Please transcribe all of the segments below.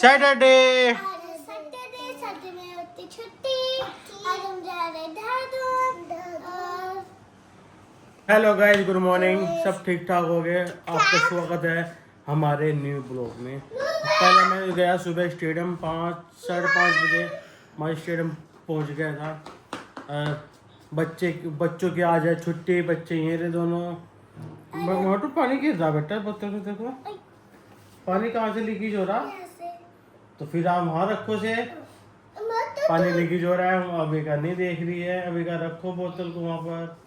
Saturday. Saturday में होती छुट्टी। आज हम जा रहे हैं Dehradun. Hello guys, good morning. सब ठीक ठाक हो गए। आपका स्वागत है हमारे न्यू ब्लॉग में। पहले मैं गया सुबह स्टेडियम 5-5:30 बजे। मैं स्टेडियम पहुंच गया था। बच्चों की आज है छुट्टी। बच्चे ये रहे दोनों। मोटू पानी गिर रहा बेटा बोतल में, देखो पानी कहाँ से लीकेज हो रहा। तो फिर आप वहाँ रखो से पानी लीकेज हो रहा है। अभी का नहीं देख रही है, अभी का रखो बोतल को वहाँ पर।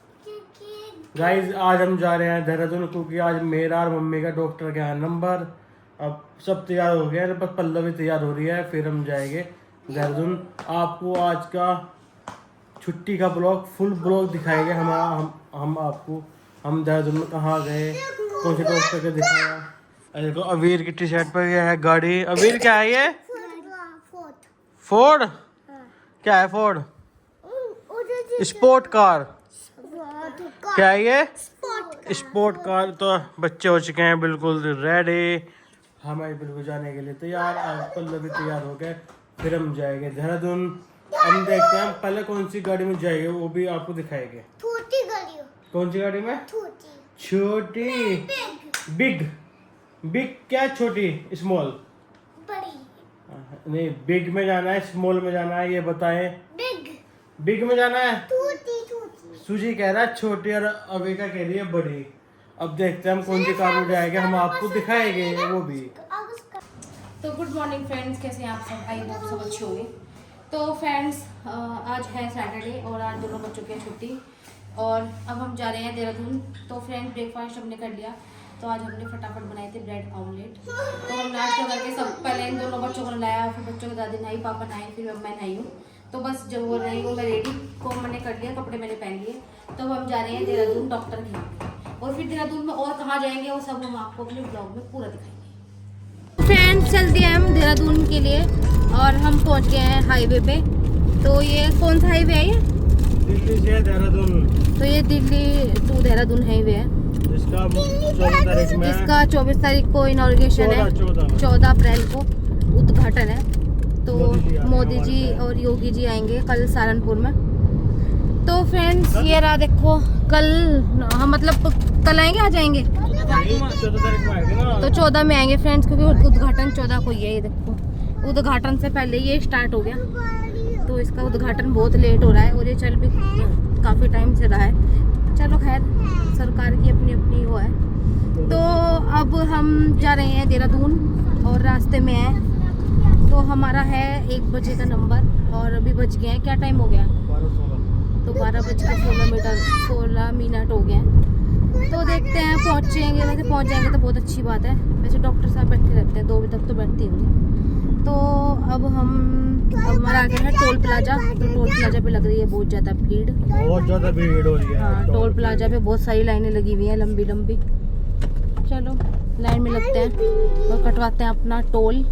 गाइज आज हम जा रहे हैं देहरादून, क्योंकि आज मेरा और मम्मी का डॉक्टर के यहाँ नंबर। अब सब तैयार हो गया है, बस पल्लवी तैयार हो रही है, फिर हम जाएंगे देहरादून। आपको आज का छुट्टी का ब्लॉग, फुल ब्लॉग दिखाएंगे हम आपको। हम देहरादून में कहाँ गए, कौन से डॉक्टर को दिखाया। देखो अवीर की टी शर्ट पर यह है गाड़ी। अवीर क्या है ये? फोर्ड। क्या है फोर्ड? Sport car. क्या है ये? Sport car. तो बच्चे हो चुके हैं बिल्कुल रेडी, हमें बिल्कुल जाने के लिए तैयार। आज पल्लवी तैयार हो गए, फिर हम जाएंगे देहरादून। हम देखते हैं पहले कौन सी गाड़ी में जाएंगे, वो भी आपको दिखाएंगे। छोटी गाड़ी। कौन सी गाड़ी में? छोटी। बिग। बिग क्या छोटी? स्मॉल। बड़ी। नहीं, बिग में जाना है स्मॉल में जाना है, ये बताएं। बिग में जाना है। सूजी कह रहा है छोटी और अविका कह रही है बड़ी। अब देखते हैं हम कौन सी कार में जाएंगे, हम आपको दिखाएंगे वो भी। तो गुड मॉर्निंग फ्रेंड्स, कैसे हैं आप सब? आई होप सब अच्छे होंगे। तो फ्रेंड्स आज है सैटरडे और आज दोनों बच्चों की छुट्टी और अब हम जा रहे हैं देहरादून। तो फ्रेंड्स ब्रेकफास्ट हमने कर लिया। तो आज हमने फटाफट बनाए थे ब्रेड ऑमलेट। तो हम नाश्ता करके सब पहले इन दोनों बच्चों को नहाया, फिर बच्चों की दादी नहाई, पापा नहाए, फिर अब मैं नहाई हूँ। तो बस जब वो नहीं वो मैं रेडी को मैंने कर लिया, कपड़े मैंने पहन लिए। तो हम जा रहे हैं देहरादून डॉक्टर के यहाँ और फिर देहरादून में और कहाँ जाएंगे वो सब हम आपको अपने ब्लॉग में पूरा दिखाएंगे। फ्रेंड्स चल दिए हम देहरादून के लिए और हम पहुँच गए हैं हाईवे पे। तो ये कौन सा हाईवे है? ये दिल्ली से देहरादून। तो ये दिल्ली टू देहरादून हाईवे है। इसका 24 तारीख में, इसका 24 तारीख को इनॉग्रेशन है। 14 अप्रैल को उद्घाटन है। तो मोदी जी और योगी जी आएंगे कल सहारनपुर में। तो फ्रेंड्स ये रहा, देखो कल हम मतलब कल आएंगे, आ जाएंगे 14 तारीख में आएंगे ना। तो 14 में आएंगे फ्रेंड्स, क्योंकि उद्घाटन 14 को ही है। ये देखो उद्घाटन से पहले ये स्टार्ट हो गया, तो इसका उद्घाटन बहुत लेट हो रहा है और ये चल भी काफ़ी टाइम से रहा है। चलो खैर, सरकार की अपनी अपनी वो है। तो अब हम जा रहे हैं देहरादून और रास्ते में है। तो हमारा है 1 बजे का नंबर और अभी बज गए हैं, क्या टाइम हो गया? 12-16। तो 12:16 मिनट हो गए हैं। तो देखते हैं पहुँचेंगे, वैसे पहुँच जाएंगे तो बहुत अच्छी बात है। वैसे डॉक्टर साहब बैठे रहते हैं, 2 बजे तक तो बैठते होंगे। तो अब हमारा आगे है टोल प्लाजा। तो टोल प्लाजा पे लग रही है बहुत ज़्यादा भीड़, बहुत ज़्यादा भीड़ हो रही है। हाँ टोल प्लाजा पे बहुत सारी लाइनें लगी हुई हैं, लंबी लंबी। चलो लाइन में लगते हैं और कटवाते हैं अपना टोल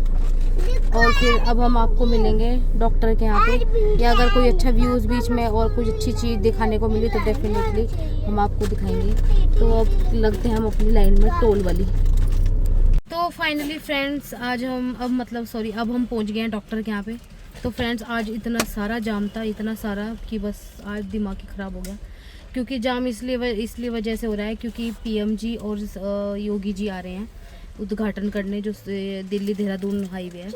और फिर अब हम आपको मिलेंगे डॉक्टर के यहाँ पे। या अगर कोई अच्छा व्यूज़ बीच में और कुछ अच्छी चीज़ दिखाने को मिली तो डेफिनेटली हम आपको दिखाएंगे। तो अब लगते हैं हम अपनी लाइन में टोल वाली। तो फाइनली फ्रेंड्स आज हम अब हम पहुँच गए हैं डॉक्टर के यहाँ पे। तो फ्रेंड्स आज इतना सारा जाम था, इतना सारा कि बस आज दिमाग ही ख़राब हो गया। क्योंकि जाम इसलिए वजह से हो रहा है क्योंकि पीएम जी और योगी जी आ रहे हैं उद्घाटन करने, जो दिल्ली देहरादून हाईवे है।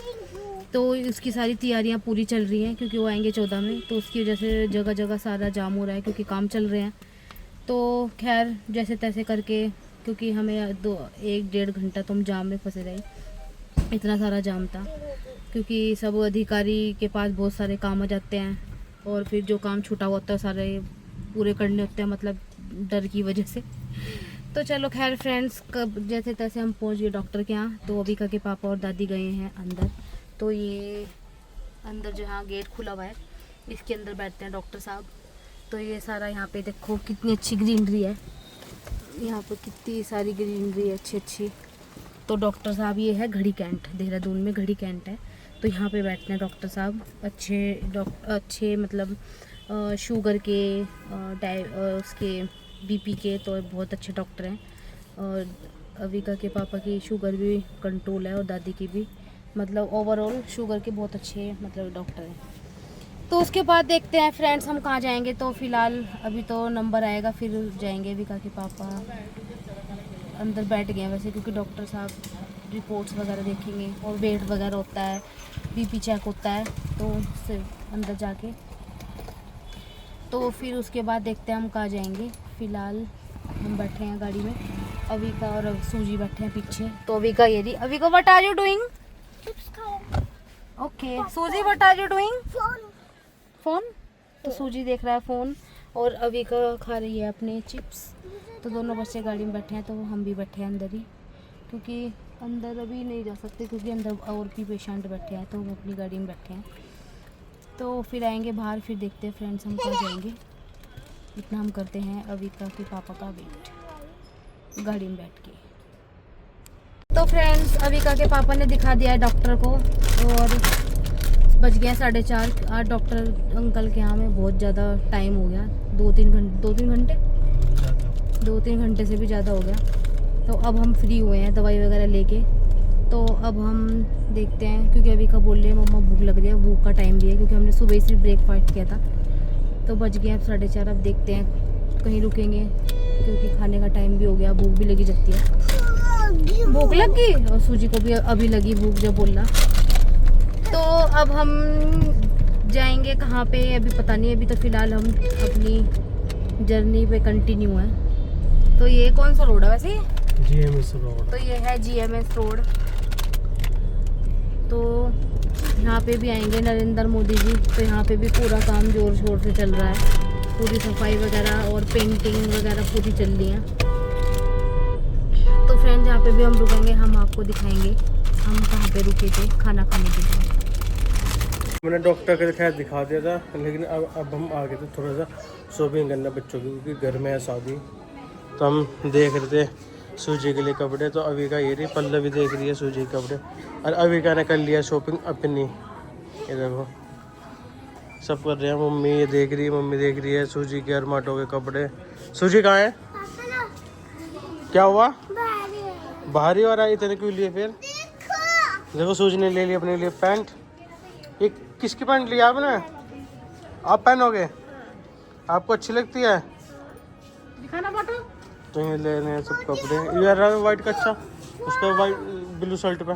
तो उसकी सारी तैयारियां पूरी चल रही हैं क्योंकि वो आएंगे 14 में। तो उसकी वजह से जगह जगह सारा जाम हो रहा है क्योंकि काम चल रहे हैं। तो खैर जैसे तैसे करके, क्योंकि हमें 1-1.5 घंटा तो हम जाम में फंसे रहे, इतना सारा जाम था। क्योंकि सब अधिकारी के पास बहुत सारे काम आ जाते हैं और फिर जो काम छूटा होता है सारे पूरे करने होते हैं, मतलब डर की वजह से। तो चलो खैर फ्रेंड्स, कब जैसे तैसे हम पहुंच गए डॉक्टर के यहाँ। तो अविका के पापा और दादी गए हैं अंदर। तो ये अंदर जहाँ गेट खुला हुआ है इसके अंदर बैठते हैं डॉक्टर साहब। तो ये सारा यहाँ पे देखो कितनी अच्छी ग्रीनरी है, यहाँ पर कितनी सारी ग्रीनरी है अच्छी अच्छी। तो डॉक्टर साहब ये है घड़ी कैंट, देहरादून में घड़ी कैंट है। तो यहाँ पे बैठते हैं डॉक्टर साहब, अच्छे मतलब शुगर के उसके बीपी के, तो बहुत अच्छे डॉक्टर हैं। और अविका के पापा की शुगर भी कंट्रोल है और दादी की भी। मतलब ओवरऑल शुगर के बहुत अच्छे मतलब डॉक्टर हैं। तो उसके बाद देखते हैं फ्रेंड्स हम कहाँ जाएंगे। तो फ़िलहाल अभी तो नंबर आएगा फिर जाएंगे। विका के पापा अंदर बैठ गए हैं वैसे, क्योंकि डॉक्टर साहब रिपोर्ट्स वगैरह देखेंगे और वेट वगैरह होता है, बीपी चेक होता है, तो उससे अंदर जाके तो फिर उसके बाद देखते हैं हम कहाँ जाएंगे। फ़िलहाल हम बैठे हैं गाड़ी में, अविका और सूजी बैठे हैं पीछे। तो अविका ये रही। Avika what are you doing? Chips खा okay Suzie what are you doing? Phone. Phone. तो सूजी देख रहा है फ़ोन और अविका खा रही है अपने चिप्स। तो दोनों बच्चे गाड़ी में बैठे हैं, तो हम भी बैठे हैं अंदर ही, क्योंकि अंदर अभी नहीं जा सकते क्योंकि अंदर और भी पेशेंट बैठे हैं, तो हम अपनी गाड़ी में बैठे हैं। तो फिर आएंगे बाहर, फिर देखते हैं फ्रेंड्स हम कहाँ जाएंगे। इतना हम करते हैं अविका के पापा का वेट गाड़ी में बैठ के। तो फ्रेंड्स अविका के पापा ने दिखा दिया है डॉक्टर को और बज गया 4:30। आज डॉक्टर अंकल के यहाँ में बहुत ज़्यादा टाइम हो गया, 2-3 घंटे से भी ज़्यादा हो गया। तो अब हम फ्री हुए हैं दवाई वगैरह लेके। तो अब हम देखते हैं, क्योंकि अविका बोल रहे हैं मम्मा भूख लग रही है, भूख का टाइम भी है क्योंकि हमने सुबह से ब्रेकफास्ट किया था। तो बज गए अब 4:30। अब देखते हैं कहीं रुकेंगे क्योंकि खाने का टाइम भी हो गया, भूख भी लगी जाती है। भूख लग गई और सूजी को भी अभी लगी भूख जब बोलना। तो अब हम जाएंगे कहाँ पे अभी पता नहीं। अभी तो फ़िलहाल हम अपनी जर्नी पे कंटिन्यू हैं। तो ये कौन सा रोड है वैसे? GMS road. तो ये है GMS रोड। तो यहाँ पे भी आएंगे नरेंद्र मोदी जी। तो यहाँ पे भी पूरा काम जोर शोर से चल रहा है, पूरी सफाई वगैरह और पेंटिंग वगैरह पूरी चल रही है। तो फ्रेंड्स यहाँ पे भी हम रुकेंगे, हम आपको दिखाएंगे हम कहाँ पे रुके थे खाना खाने के लिए। मैंने डॉक्टर के खैर दिखा दिया था, लेकिन अब हम आ गए थे थोड़ा सा शॉपिंग करना बच्चों की, क्योंकि घर में है शादी। तो हम देख रहे थे सूजी के लिए कपड़े। तो अविका ये रही, पल्लवी देख रही है सूजी के कपड़े, और अविका ने कर लिया शॉपिंग अपनी। ये देखो सब कर रहे हैं। मम्मी ये देख रही है, मम्मी देख रही है सूजी के अरमाटो के कपड़े। सूजी कहाँ है? क्या हुआ? बाहर ही हो रहा है, इतने क्यों लिए फिर? देखो सूजी ने ले लिया अपने लिए पैंट। ये किसकी पैंट लिया आपने? आप पहनोगे? आपको अच्छी लगती है? दिखाना फोटो। तो ये ले रहे हैं सब कपड़े। ये रहा है वाइट का, अच्छा उस पर वाइट ब्लू शर्ट पे,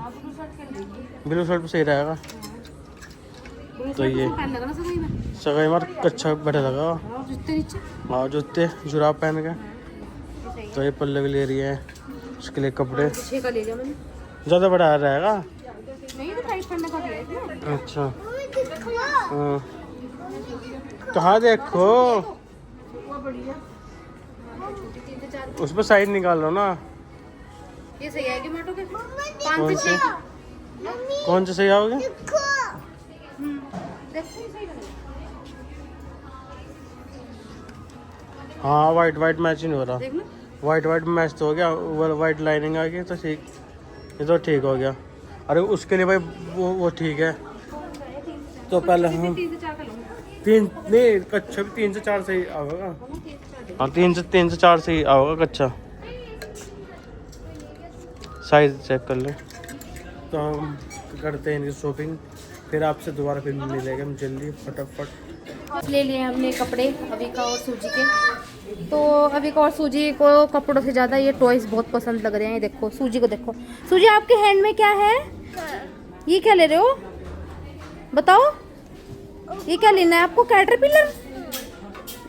ब्लू शर्ट पे सही रहेगा। तो ये सगाई मार अच्छा बैठा लगा। हाँ जूते जुराब पहन के। तो ये पल्लवी ले रही है उसके लिए कपड़े। ज़्यादा बड़ा रहेगा। अच्छा हाँ कहाँ देखो, उस पर साइड निकाल लो ना। ये सही है कि माटो के कौन से सही आओगे? हाँ वाइट वाइट मैच ही नहीं हो रहा। वाइट वाइट मैच तो हो गया, वाइट लाइनिंग आ गई तो ठीक, ये तो ठीक हो गया। अरे उसके लिए भाई वो ठीक है। तो पहले हम 3 नहीं कच्चा भी 3 से 4 सही आओगा। हाँ 3 से 4 सही आओगा कच्चा। साइज चेक कर ले। तो हम करते हैं इनकी शॉपिंग, फिर आपसे दोबारा फिर मिलेंगे हम जल्दी फटाफट। ले लिए हमने कपड़े अविका और सूजी के। तो अविका और सूजी को कपड़ों से ज़्यादा ये टॉयज बहुत पसंद लग रहे हैं। ये देखो सूजी को देखो। सूजी आपके हैंड में क्या है? ये क्या ले रहे हो बताओ? ये क्या लेना है आपको? कैटरपिलर?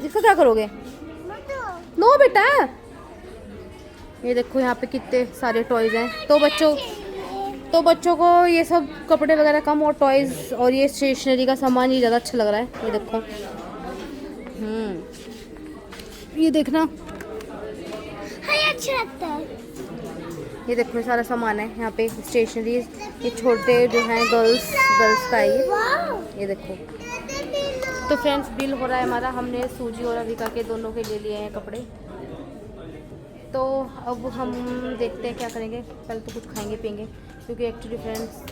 इसका क्या करोगे? नो बेटा। ये देखो यहाँ पे कितने सारे टॉयज हैं। तो बच्चों को ये सब कपड़े वगैरह कम और टॉयज और ये स्टेशनरी का सामान ही ज़्यादा अच्छा लग रहा है। ये देखो ये देखना अच्छा लगता है। ये देखो ये सारा सामान है यहाँ पे स्टेशनरी। ये छोटे जो हैं गर्ल्स का है ये देखो। तो फ्रेंड्स बिल हो रहा है हमारा। हमने सूजी और अविका के दोनों के ले लिए हैं कपड़े। तो अब हम देखते हैं क्या करेंगे। पहले तो कुछ खाएंगे पियेंगे, क्योंकि एक्चुअली फ्रेंड्स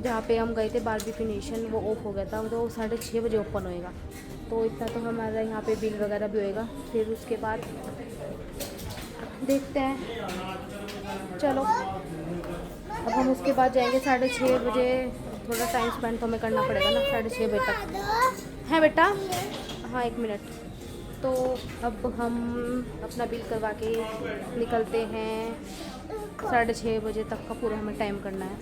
जहाँ पे हम गए थे बारबेक्यू नेशन वो ऑफ हो गया था। तो 6:30 बजे ओपन होएगा। तो इतना तो हमारा यहाँ पे बिल वगैरह भी होएगा। फिर उसके बाद देखते हैं। चलो अब हम उसके बाद जाएंगे 6:30 बजे। थोड़ा टाइम स्पेंड तो हमें करना पड़ेगा ना 6:30 बजे तक। है बेटा? हाँ 1 मिनट। तो अब हम अपना बिल करवा के निकलते हैं। 6:30 बजे तक का पूरा हमें टाइम करना है।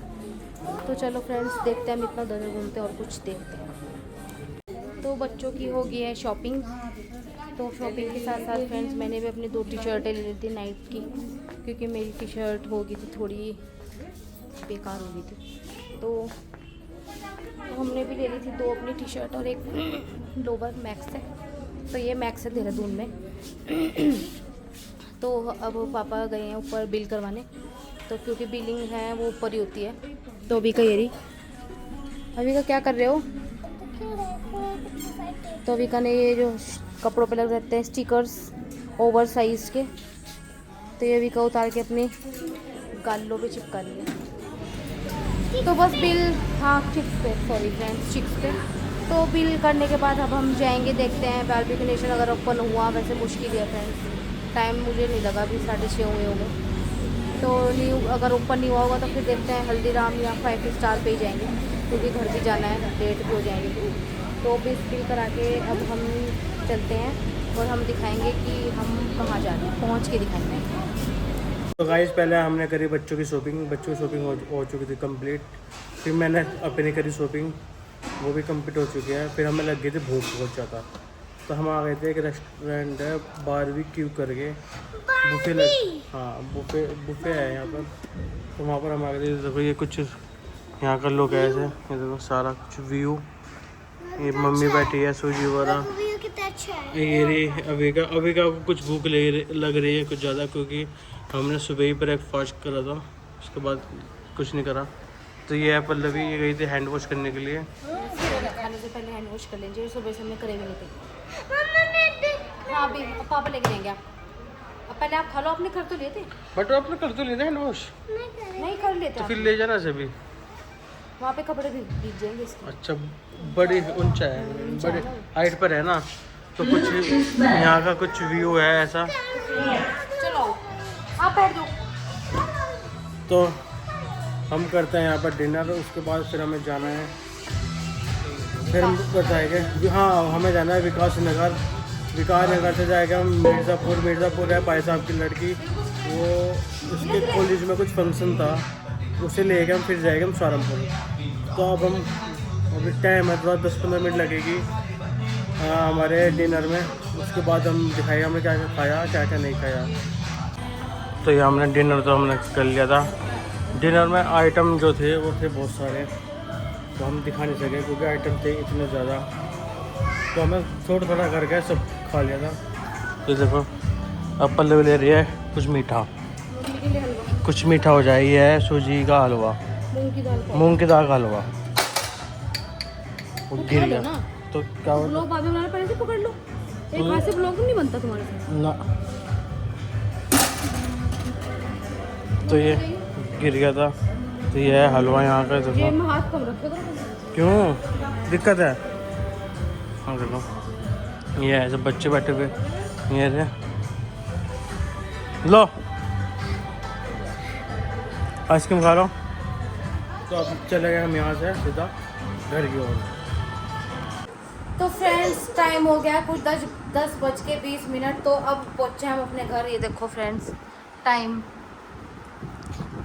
तो चलो फ्रेंड्स, देखते हैं हम इतना उधर घूमते हैं और कुछ देखते हैं। तो बच्चों की हो गई है शॉपिंग। तो शॉपिंग के साथ साथ फ्रेंड्स मैंने भी अपनी 2 टी-शर्टें ले ली थी नाइट की, क्योंकि मेरी टी-शर्ट हो गई थी थोड़ी बेकार हो गई थी। तो हमने भी ले ली थी 2 अपनी टी-शर्ट और एक लोवर मैक्स है। तो ये मैक्स है देहरादून में। तो अब पापा गए हैं ऊपर बिल करवाने, तो क्योंकि बिलिंग है वो ऊपर ही होती है। तो अभी का ये रही, अभी का क्या कर रहे हो? तो अभी का ने ये जो कपड़ों पे लग रहते हैं स्टिकर्स ओवर साइज के, तो ये अभी का उतार के अपने गालों पे चिपका लिए। तो बस बिल, हाँ चिक्स पे, सॉरी फ्रेंड्स चिक्स पे। तो बिल करने के बाद अब हम जाएंगे, देखते हैं बारबेक्यू नेशन अगर ओपन हुआ। वैसे मुश्किल है फ्रेंड्स, टाइम मुझे नहीं लगा, अभी 6:30 हुए होंगे। तो न्यू अगर ओपन नहीं हुआ होगा तो फिर देखते हैं हल्दीराम या 5 स्टार पे ही जाएंगे, क्योंकि घर भी जाना है, लेट भी हो जाएंगे। तो बिल करा के अब हम चलते हैं और हम दिखाएंगे कि हम कहाँ जा रहे हैं, पहुँच के दिखाएंगे। तो गाइस पहले हमने करी बच्चों की शॉपिंग हो चुकी थी कंप्लीट। फिर मैंने अपनी करी शॉपिंग, वो भी कंप्लीट हो चुकी है। फिर हमें लग गई थी भूख बहुत ज़्यादा, तो हम आ गए थे एक रेस्टोरेंट है बारबेक्यू करके, बुफे है यहाँ पर। तो वहाँ पर हम आ गए थे। देखो ये कुछ यहाँ का लोग ऐसे, ये देखो सारा कुछ व्यू। ये मम्मी बैठी है सूजी वाला। ये रही अभी का कुछ भूख लग रही है कुछ ज़्यादा, क्योंकि हमने सुबह ही ब्रेकफास्ट करा था, उसके बाद कुछ नहीं करा। तो ये है पल्लवी, ये गई थी हैंड वॉश करने के लिए। खाने से पहले हैंड वॉश कर लीजिए, सुबह से हमने करे भी नहीं थे। हाँ अभी पापा लेके जाएंगे आप। अब पहले आप खा लो, अपने घर तो लेते। बट आपने कर तो लेते हैंड वॉश, नहीं कर लेते तो आप। फिर ले जाना सभी। वहाँ पे कपड़े भी भीग जाएंगे इसके। अच्छा बड़ी ऊंचा है, बड़ी हाइट पर है ना, तो कुछ यहाँ का कुछ व्यू है ऐसा। चलो आप बैठ दो। तो हम करते हैं यहाँ पर डिनर, उसके बाद फिर हमें जाना है, फिर हम बताएंगे। हाँ हमें जाना है विकास नगर से जाएगा हम मिर्ज़ापुर है भाई साहब की लड़की, वो उसके कॉलेज में कुछ फंक्शन था, उसे लेके हम फिर जाएंगे हम सहारनपुर। तो अब हम अभी टाइम है थोड़ा 10-15 मिनट लगेगी हमारे डिनर में। उसके बाद हम दिखाएंगे हमने क्या क्या खाया, क्या क्या नहीं खाया। तो ये हमने डिनर तो हमने कर लिया था। डिनर में आइटम जो थे वो थे बहुत सारे, तो हम दिखा नहीं सके क्योंकि आइटम थे इतने ज़्यादा, तो हमें थोड़ा करके सब खा लिया था। तो देखो अब पल्लवी ले रही है कुछ मीठा, कुछ मीठा हो जाए। ये है सूजी का हलवा, मूंग की दाल का हलवा। वो गिर गया तो क्या होता? ब्लॉग बाद में बनाना पहले से पकड़ लो, एक हाथ से ब्लॉग नहीं बनता तुम्हारे से ना। तो ये गिर गया था। तो ये है हलवा यहाँ का। जेब देखो में हाथ कम रखे करो। क्यों दिक्कत है? हाँ देखो ये है सब बच्चे बैठे हुए, ये रे लो आइसक्रीम खा लो। तो अब चले गए हम यहाँ से सीधा घर की ओर। तो फ्रेंड्स टाइम हो गया कुछ 10:20। तो अब पहुँचे हम अपने घर। ये देखो फ्रेंड्स टाइम,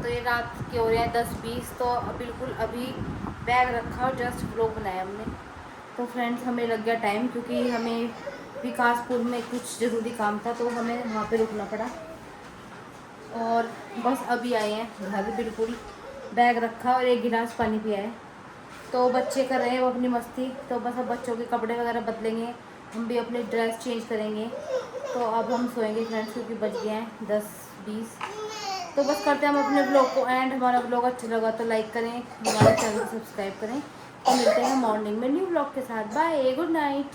तो ये रात के हो रहे हैं 10:20। तो बिल्कुल अभी बैग रखा और जस्ट व्लॉग बनाया हमने। तो फ्रेंड्स हमें लग गया टाइम, क्योंकि हमें विकासपुर में कुछ ज़रूरी काम था, तो हमें वहाँ पे रुकना पड़ा। और बस अभी आए हैं घर, बिल्कुल बैग रखा और 1 गिलास पानी पिया है। तो बच्चे कर रहे हैं वो अपनी मस्ती, तो बस अब बच्चों के कपड़े वगैरह बदलेंगे, हम भी अपनी ड्रेस चेंज करेंगे। तो अब हम सोएंगे फ्रेंड्स, क्योंकि बज गए हैं 10:20। तो बस करते हैं हम अपने ब्लॉग को एंड। हमारा ब्लॉग अच्छा लगा तो लाइक करें, हमारे चैनल को सब्सक्राइब करें। तो मिलते हैं मॉर्निंग में न्यू ब्लॉग के साथ। Bye, good night.